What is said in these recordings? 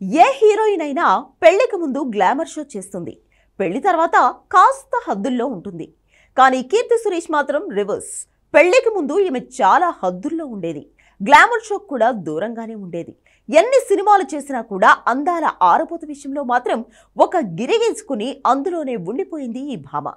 ఏ heroine అయినా పెళ్లికి ముందు గ్లామర్ షో చేస్తుంది. పెళ్లి తర్వాత కాస్త హద్దుల్లో ఉంటుంది. కానీ కీర్తి సురేష్ మాత్రం రివర్స్. పెళ్లికి ముందు ఈమె చాలా హద్దుల్లో ఉండేది. గ్లామర్ షో కూడా దూరంగానే ఉండేది. ఎన్ని సినిమాలు చేసినా కూడా అందాల ఆరబోతు విషయంలో మాత్రం ఒక గిరిగీసుకుని అందులోనే ఉండిపోయింది ఈ భామ.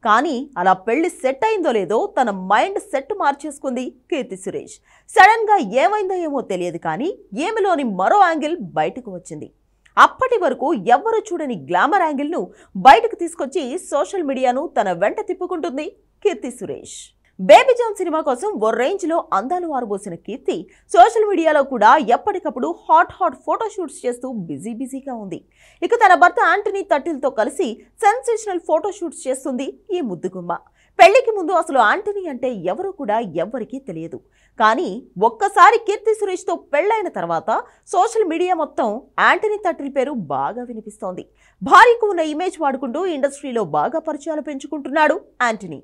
కానీ అలా పెళ్లి సెట్ అయిందో లేదో తన mind set మార్చేసుకుంది Keerthy Suresh. Sudden గా ఏమైందో ఏమో తెలియదు, కానీ ఈమెలోని మరో యాంగిల్ బయటకు వచ్చింది. అప్పటి వరకు ఎవ్వరూ చూడని గ్లామర్ యాంగిల్ ను బయటకు తీసుకొచ్చి సోషల్ మీడియాను తన వెంట తిప్పుకుంటుంది Keerthy Suresh. Baby John cinema కోసం ఓ రేంజ్ లో అందాలు ఆరబోసిన కీర్తి సోషల్ మీడియాలో కూడా ఎప్పటికప్పుడు హాట్ ఫోటోషూట్స్ చేస్తూ బిజీగా ఉంది. ఇక తన భర్త యాంటనీ తట్టిల్తో కలిసి సెన్సేషనల్ ఫోటోషూట్స్ చేస్తుంది ఈ ముద్దుగుమ్మ. పెళ్లికి ముందు అసలు యాంటనీ అంటే ఎవరో కూడా ఎవ్వరికీ తెలియదు. కానీ ఒక్కసారి కీర్తి సురేష్ తో పెళ్లైన తర్వాత సోషల్ మీడియా మొత్తం యాంటనీ తట్టిల్ పేరు బాగా వినిపిస్తోంది. భార్యకు ఉన్న ఇమేజ్ వాడుకుంటూ ఇండస్ట్రీలో బాగా పరిచయాలు పెంచుకుంటున్నాడు యాంటనీ.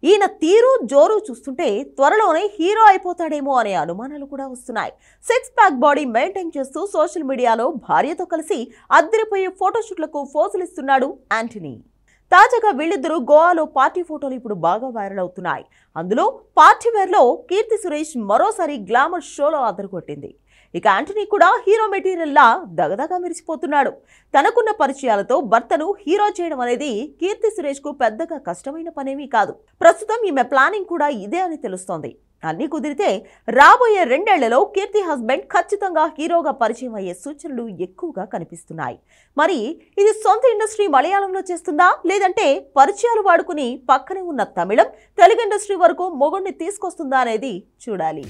ఈయన తీరు జోరు చూస్తుంటే త్వరలోనే హీరో అయిపోతాడేమో అనే అనుమానాలు కూడా వస్తున్నాయి. 6 ప్యాక్ బాడీ మెయింటైన్ చేస్తూ సోషల్ మీడియాలో భార్యతో కలిసి అద్దరిపోయే ఫోటోషూట్లకు పోజులు ఇస్తున్నాడు యాంటనీ. తాజాగా వీళ్ళిద్దరూ గోవాలో పార్టీ ఫోటోలు ఇప్పుడు బాగా వైరల్ అవుతున్నాయి. అందులో పార్టీ వేర్లో కీర్తి సురేష్ మరోసారి గ్లామర్ షోలో అదరగొట్టింది. ఇక యాంటనీ కూడా హీరో మెటీరియల్లా దగదగా మెరిసిపోతున్నాడు. తనకున్న పరిచయాలతో భర్తను హీరో చేయడం అనేది కీర్తి సురేష్ కు పెద్దగా కష్టమైన పనేమీ కాదు. ప్రస్తుతం ఈమె ప్లానింగ్ కూడా ఇదే అని తెలుస్తోంది. అన్ని కుదిరితే రాబోయే 2 ఏళ్లలో కీర్తి హస్బెండ్ ఖచ్చితంగా హీరోగా పరిచయం అయ్యే సూచనలు ఎక్కువగా కనిపిస్తున్నాయి. మరి ఇది సొంత ఇండస్ట్రీ మలయాళంలో చేస్తుందా, లేదంటే పరిచయాలు వాడుకుని పక్కనే ఉన్న తమిళం, తెలుగు ఇండస్ట్రీ వరకు మొగుడిని తీసుకొస్తుందా అనేది చూడాలి.